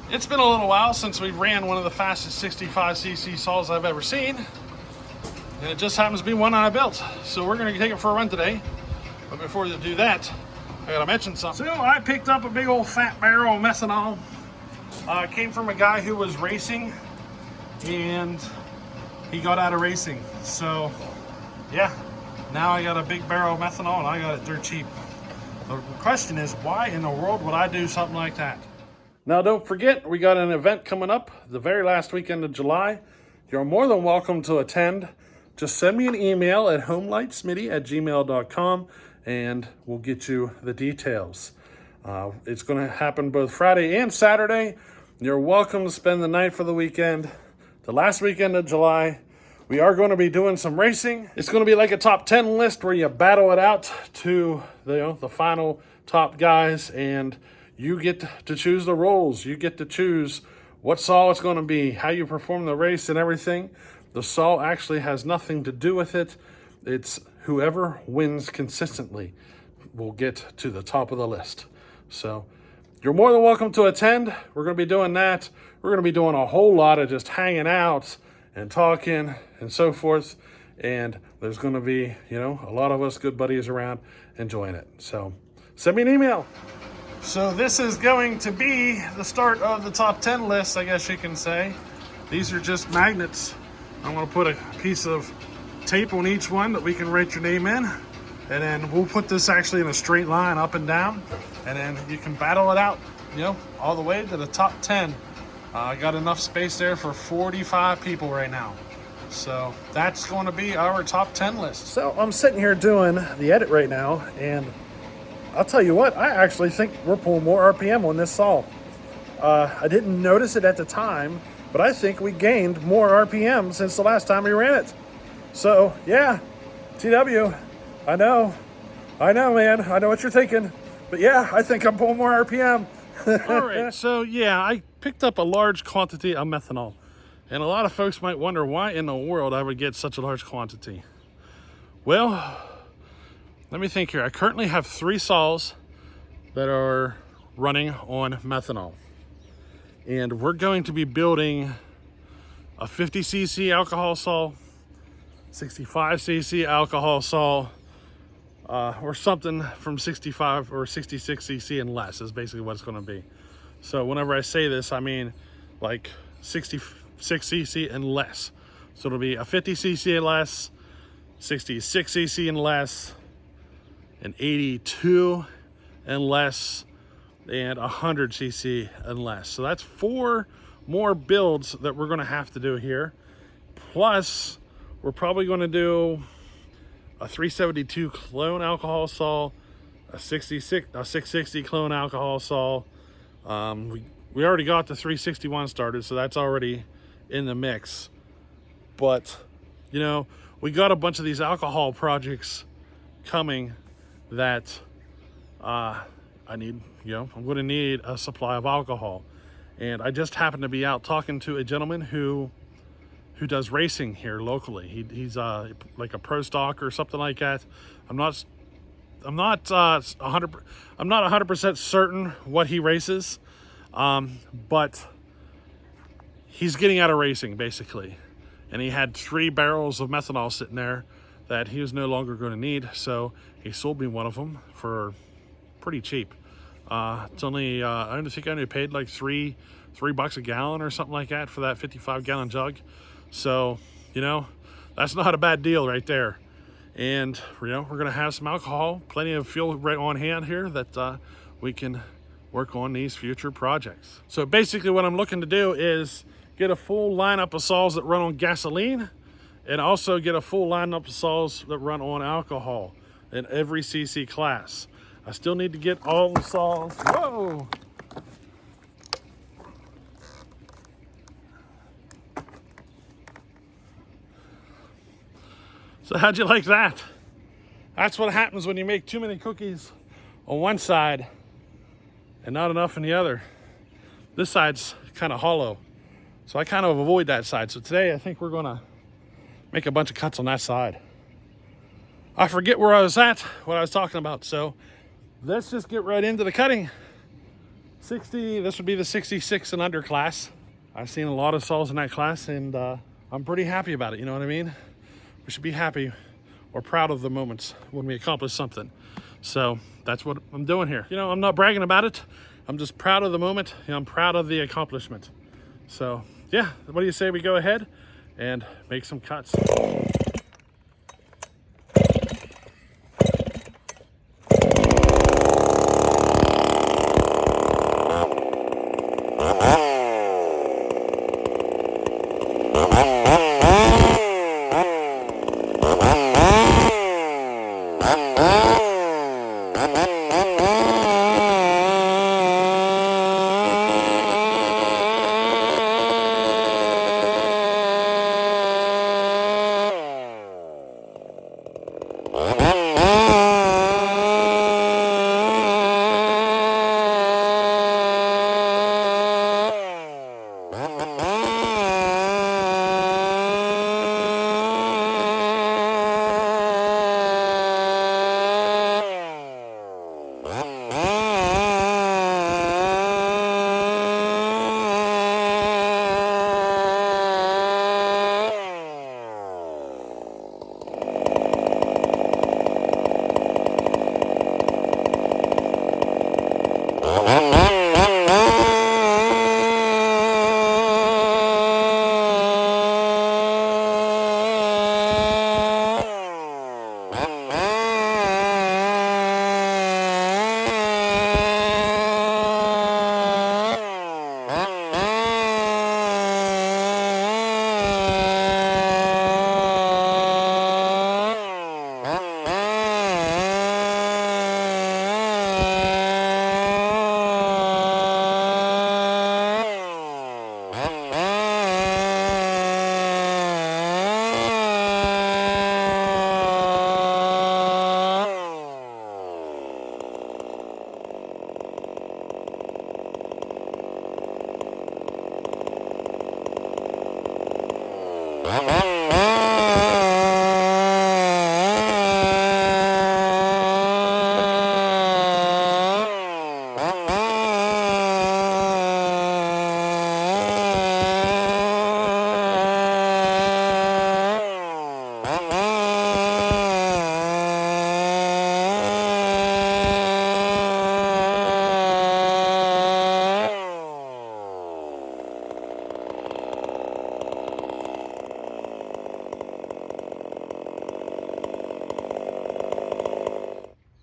It's been a little while since we ran one of the fastest 65cc saws I've ever seen. And it just happens to be one I built. So we're gonna take it for a run today. But before we do that, I gotta mention something. So I picked up a big old fat barrel of methanol. It came from a guy who was racing and he got out of racing. So yeah, now I got a big barrel of methanol and I got it dirt cheap. The question is, why in the world would I do something like that? Now don't forget, we got an event coming up the very last weekend of July. You're more than welcome to attend. Just send me an email at homelightsmitty@gmail.com and we'll get you the details. It's going to happen both Friday and Saturday. You're welcome to spend the night for the weekend. The last weekend of July, we are going to be doing some racing. It's going to be like a top 10 list where you battle it out to the final top guys, and you get to choose the roles. You get to choose what saw it's going to be, how you perform the race and everything. The saw actually has nothing to do with it. It's whoever wins consistently will get to the top of the list. So you're more than welcome to attend. We're going to be doing that. We're going to be doing a whole lot of just hanging out and talking and so forth. And there's going to be, a lot of us good buddies around enjoying it. So send me an email. So this is going to be the start of the top 10 list, I guess you can say. These are just magnets. I'm going to put a piece of tape on each one that we can write your name in. And then we'll put this actually in a straight line up and down. And then you can battle it out, all the way to the top 10. I got enough space there for 45 people right now. So that's going to be our top 10 list. So I'm sitting here doing the edit right now, and I'll tell you what, I actually think we're pulling more RPM on this saw. I didn't notice it at the time, but I think we gained more RPM since the last time we ran it. So yeah, TW, I know, man, I know what you're thinking, but yeah, I think I'm pulling more RPM. All right, so yeah, I picked up a large quantity of methanol, and a lot of folks might wonder why in the world I would get such a large quantity. Well, let me think here. I currently have 3 saws that are running on methanol. And we're going to be building a 50cc alcohol saw, 65cc alcohol saw, or something from 65 or 66cc and less is basically what it's going to be. So whenever I say this, I mean like 66cc and less. So it'll be a 50cc and less, 66cc and less, an 82 and less, and 100cc and less. So that's 4 more builds that we're going to have to do here. Plus, we're probably going to do a 372 clone alcohol saw, a 660 clone alcohol saw. We already got the 361 started, so that's already in the mix. But, we got a bunch of these alcohol projects coming that I need, I'm going to need a supply of alcohol. And I just happened to be out talking to a gentleman who does racing here locally. He's like a pro stock or something like that. I'm not 100% certain what he races, but he's getting out of racing basically. And he had 3 barrels of methanol sitting there that he was no longer going to need, so he sold me one of them for pretty cheap. It's only I think I only paid like $3 a gallon or something like that for that 55-gallon jug. So that's not a bad deal right there. And we're going to have some alcohol, plenty of fuel right on hand here that we can work on these future projects. So basically what I'm looking to do is get a full lineup of saws that run on gasoline, and also get a full lineup of saws that run on alcohol in every CC class. I still need to get all the saws. Whoa! So how'd you like that? That's what happens when you make too many cookies on one side and not enough on the other. This side's kind of hollow, so I kind of avoid that side. So today I think we're gonna make a bunch of cuts on that side. I forget where I was at, what I was talking about, so let's just get right into the cutting. 60, this would be the 66 and under class. I've seen a lot of saws in that class, and I'm pretty happy about it, you know what I mean? We should be happy or proud of the moments when we accomplish something. So that's what I'm doing here. You know, I'm not bragging about it. I'm just proud of the moment. You know, I'm proud of the accomplishment. So yeah, what do you say we go ahead and make some cuts?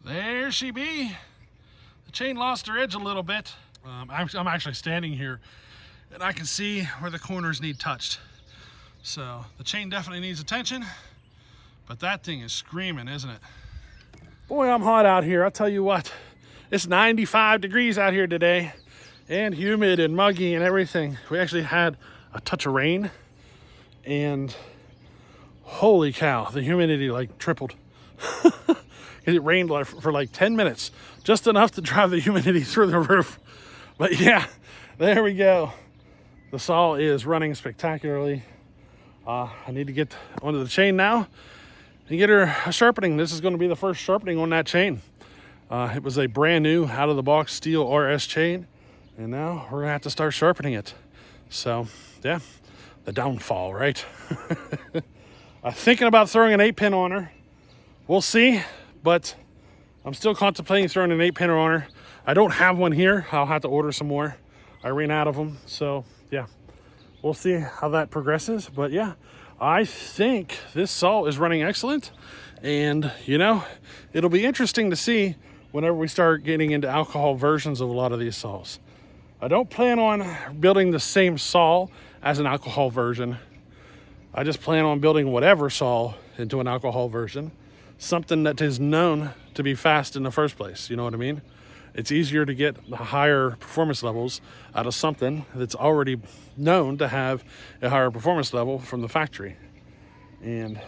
There she be. The chain lost her edge a little bit. I'm actually standing here and I can see where the corners need touched. So the chain definitely needs attention, but that thing is screaming, isn't it? Boy, I'm hot out here. I'll tell you what, it's 95 degrees out here today and humid and muggy and everything. We actually had a touch of rain and holy cow, the humidity like tripled. It rained for like 10 minutes, just enough to drive the humidity through the roof. But yeah, there we go. The saw is running spectacularly. I need to get onto the chain now and get her sharpening. This is going to be the first sharpening on that chain. It was a brand new out of the box steel RS chain, and now we're gonna have to start sharpening it. So yeah, the downfall, right? I'm thinking about throwing an 8-pin on her. We'll see. But I'm still contemplating throwing an 8-pin on her. I don't have one here. I'll have to order some more. I ran out of them. So yeah, we'll see how that progresses. But yeah, I think this saw is running excellent. And you know, it'll be interesting to see whenever we start getting into alcohol versions of a lot of these saws. I don't plan on building the same saw as an alcohol version. I just plan on building whatever saw into an alcohol version. Something that is known to be fast in the first place, you know what I mean? It's easier to get the higher performance levels out of something that's already known to have a higher performance level from the factory. And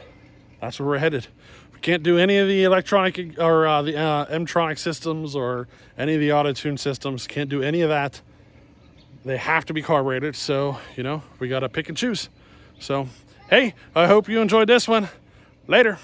that's where we're headed. We can't do any of the electronic or the M-tronic systems or any of the auto-tune systems. Can't do any of that. They have to be carbureted, so, you know, we got to pick and choose. So, hey, I hope you enjoyed this one. Later.